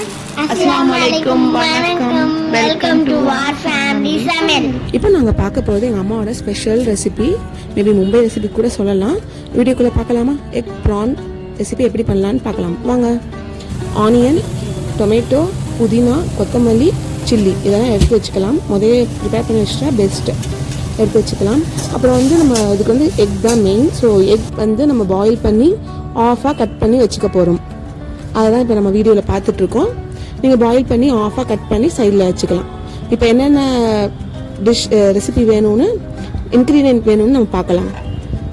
அஸ்ஸலாமுஅலைக்கும், வணக்கம், welcome to our family சமையல். இப்போ நாங்கள் பார்க்க போகிறது எங்கள் அம்மாவோட special recipe, maybe Mumbai recipe கூட சொல்லலாம். வீடியோக்குள்ளே பார்க்கலாமா? எக் ப்ரான் ரெசிபி எப்படி பண்ணலான்னு பார்க்கலாம் வாங்க. ஆனியன், டொமேட்டோ, புதினா, கொத்தமல்லி, சில்லி இதெல்லாம் எடுத்து வச்சுக்கலாம். முதல்ல ப்ரிப்பேர் பண்ணி வச்சுட்டா பெஸ்ட்டு. எடுத்து வச்சுக்கலாம். அப்புறம் நம்ம இதுக்கு எக் தான் மெயின். ஸோ எக் நம்ம பாயில் பண்ணி ஆஃபாக கட் பண்ணி வச்சுக்க போகிறோம். அதை தான் இப்போ நம்ம வீடியோவில் பார்த்துட்ருக்கோம். நீங்கள் பாயில் பண்ணி ஆஃபாக கட் பண்ணி சைடில் வச்சுக்கலாம். இப்போ என்னென்ன டிஷ் ரெசிபி வேணும்னு, இன்க்ரீடியன்ட் வேணும்னு நம்ம பார்க்கலாம்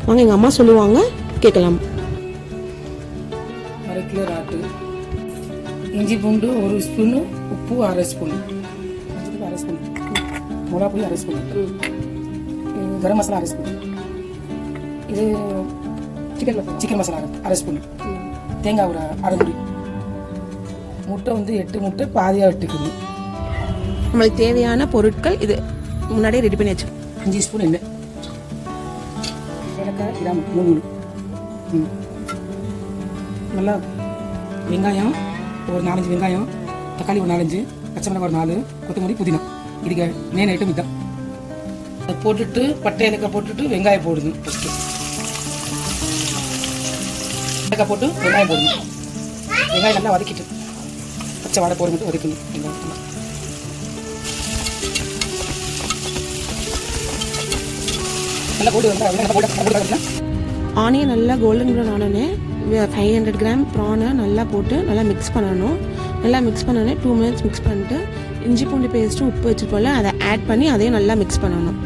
வாங்க. எங்கள் அம்மா சொல்லுவாங்க, கேட்கலாம். 1/2 கிலோ ராட்டு, இஞ்சி பூண்டு 1 ஸ்பூனு, உப்பு 1/2 ஸ்பூன், 1/2 ஸ்பூன், மிளகா பொடி 1/2 ஸ்பூன், கரம் மசாலா 1/2 ஸ்பூன், இது சிக்கன் மசாலா 1/2 ஸ்பூன், தேங்காய் ஒரு 1/2 முடி, முட்டை 8 முட்டை பாதியாக வெட்டுக்குது. நம்மளுக்கு தேவையான பொருட்கள் இது முன்னாடியே ரெடி பண்ணி வச்சுக்கோம். 5 ஸ்பூன் எண்ணெய், ஏலக்காய் கிராம் 3. நல்லா வெங்காயம் ஒரு 4-5 வெங்காயம், தக்காளி ஒரு 4-5, பச்சை மிளகாய் ஒரு 4, கொத்தமல்லி, புதினா. இதுக்கு மெயின் ஐட்டம் இதுதான். அதை போட்டுட்டு பட்டை ஏலக்காய் போட்டுட்டு வெங்காயம் போடுது. ஃபஸ்ட்டு ஏலக்காய் போட்டு வெங்காயம் போடுது. வெங்காயம் நல்லா வதக்கிட்டு பச்சை வாடை போட மட்டும் வதக்கணும். நல்லா போட்டு ஆனியன் நல்லா கோல்டன் ப்ரௌன் ஆனோடனே 500 கிராம் ப்ரானை நல்லா போட்டு நல்லா மிக்ஸ் பண்ணணும். நல்லா மிக்ஸ் பண்ணோடனே 2 மினிட்ஸ் மிக்ஸ் பண்ணிட்டு இஞ்சி பூண்டு பேஸ்ட்டும் உப்பு வச்சுருப்போம்ல அதை ஆட் பண்ணி அதையும் நல்லா மிக்ஸ் பண்ணணும்.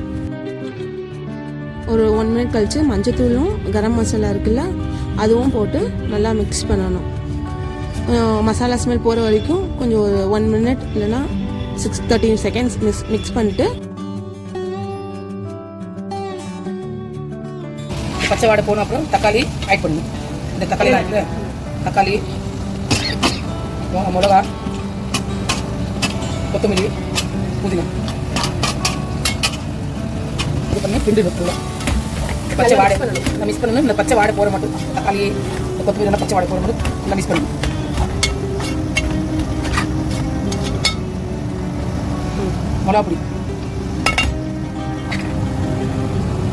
ஒரு 1 மினிட் கழித்து மஞ்சத்தூளும் கரம் மசாலா இருக்குல்ல அதுவும் போட்டு நல்லா மிக்ஸ் பண்ணணும். மசாலா ஸ்மெல் போகிற வரைக்கும் கொஞ்சம் ஒரு 1 மினிட் இல்லைன்னா 13 செகண்ட்ஸ் மிக்ஸ் பண்ணிட்டு பச்சை வாடை போன அப்புறம் தக்காளி ஆட் பண்ணணும். இந்த தக்காளி இருக்குல்ல, தக்காளி, மிளகா, கொத்தமல்லி, புதினா இது பண்ணி கிண்டு வைக்கணும். பச்சை வாடை நான் மிக்ஸ் பண்ணணும். இந்த பச்சை வாடை போட மட்டும் தக்காளி கொத்தமல்லி நல்லா பச்சை வாடை போட மட்டும் நல்லா மிக்ஸ் பண்ணணும். மிளகா பொடி,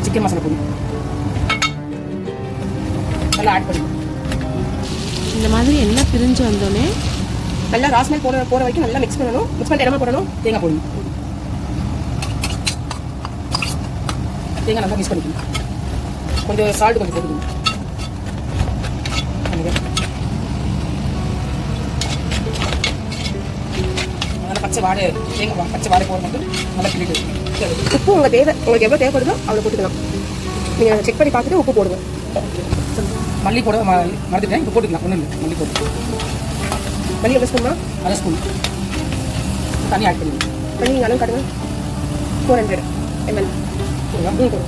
சிக்கன் மசாலா பொடி நல்லா ஆட் பண்ணணும். இந்த மாதிரி எண்ணெய் பிரிஞ்சு வந்தோடனே நல்லா ராஸ்மெல் போகிற வரைக்கும் நல்லா மிக்ஸ் பண்ணணும். மிக்ஸ் பண்ணி இடமா போடணும். தேங்காய் போடணும். தேங்காய் நல்லா மிக்ஸ் பண்ணிக்கணும். கொஞ்சம் சால்ட் கொஞ்சம் போட்டுக்கணும். நல்லா பச்சை வாடை தேங்காய் பச்சை வாடை போட மட்டும் நல்லா கிண்டிட்டு. உப்பு உங்கள் தேவை, உங்களுக்கு எவ்வளோ தேவைப்படுதோ அவ்வளோ போட்டுக்கலாம். நீங்கள் செக் பண்ணி பார்த்துட்டு உப்பு போடுங்க. மல்லி போட மறந்துட்டேன், இப்போ போட்டுக்கலாம். ஒன்றும் இல்லை, மல்லி போட்டு மல்லி எவ்வளோ ஸ்பூன்னா 1/2 ஸ்பூன் தண்ணி ஆட் பண்ணுங்க. தண்ணி நீங்கள் அளவு காட்டுங்க. 400 ml போடுங்க.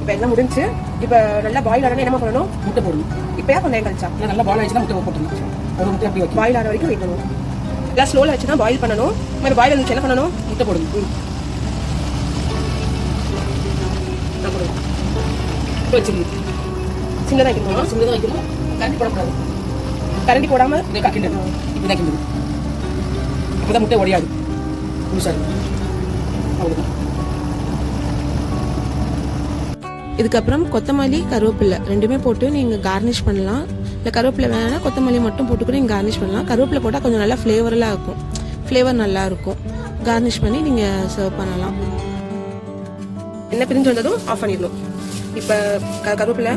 இப்போ எல்லாம் முடிஞ்சு. இப்போ நல்லா பாயில் ஆகணும். என்ன பண்ணணும்? முட்டை போடணும். இப்போ கொஞ்சம் நேரம் கழிச்சா நல்லா பாயில் ஆகிடுச்சுன்னா முட்டை போட்டுருணும். ஒரு முட்டை அப்படி வைக்கும். பாயில் ஆகிற வரைக்கும் வெயிட் பண்ணுவோம். எல்லாம் ஸ்லோவில் வச்சு தான் பாயில் பண்ணணும். மாதிரி பாயில் இருந்துச்சு என்ன பண்ணணும்? முட்டை போடணும். வச்சுக்கணும். சின்னதாக வைக்கணும். சின்னதாக வைக்கணும். கரண்டி போடக்கூடாது. கரண்டி போடாமல் கிண்டணும். இப்படிதான் கிண்டணும். இப்போதான் முட்டை உடையாது. முழுசாக அவ்வளோதான். இதுக்கப்புறம் கொத்தமல்லி, கருவேப்பிலை ரெண்டுமே போட்டு நீங்கள் கார்னிஷ் பண்ணலாம். இல்லை கருவேப்பிலை வேணா கொத்தமல்லி மட்டும் போட்டு கூட நீங்கள் கார்னிஷ் பண்ணலாம். கருவேப்பிலை போட்டால் கொஞ்சம் நல்லா ஃப்ளேவரெலாம் இருக்கும். ஃப்ளேவர் நல்லா இருக்கும். கார்னிஷ் பண்ணி நீங்கள் சர்வ் பண்ணலாம். எண்ணெய் பிரிஞ்சு வந்ததும் ஆஃப் பண்ணிடணும். இப்போ கருவேப்பிலை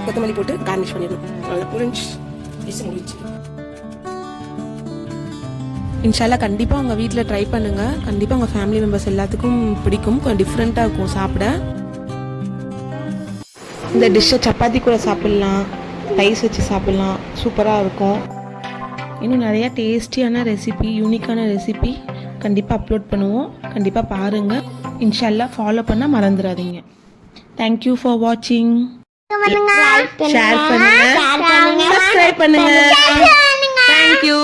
கொத்தமல்லி போட்டு கார்னிஷ் பண்ணிடணும். அவ்வளோ முடிஞ்சு. இன்ஷால்லா கண்டிப்பாக உங்கள் வீட்டில் ட்ரை பண்ணுங்கள். கண்டிப்பாக உங்கள் ஃபேமிலி மெம்பர்ஸ் எல்லாத்துக்கும் பிடிக்கும். கொஞ்சம் டிஃப்ரெண்ட்டாக இருக்கும் சாப்பிட. இந்த டிஷ்ஷை சப்பாத்தி கூட சாப்பிட்லாம், ரைஸ் வச்சு சாப்பிட்லாம். சூப்பராக இருக்கும். இன்னும் நிறையா டேஸ்டியான ரெசிபி, யூனிக்கான ரெசிபி கண்டிப்பாக அப்லோட் பண்ணுவோம். கண்டிப்பாக பாருங்கள். இன்ஷால்லா ஃபாலோ பண்ண மறந்துடாதீங்க. தேங்க்யூ ஃபார் வாட்சிங். ஷேர் பண்ணுங்க, சப்ஸ்கிரைப் பண்ணுங்க. தேங்க்யூ.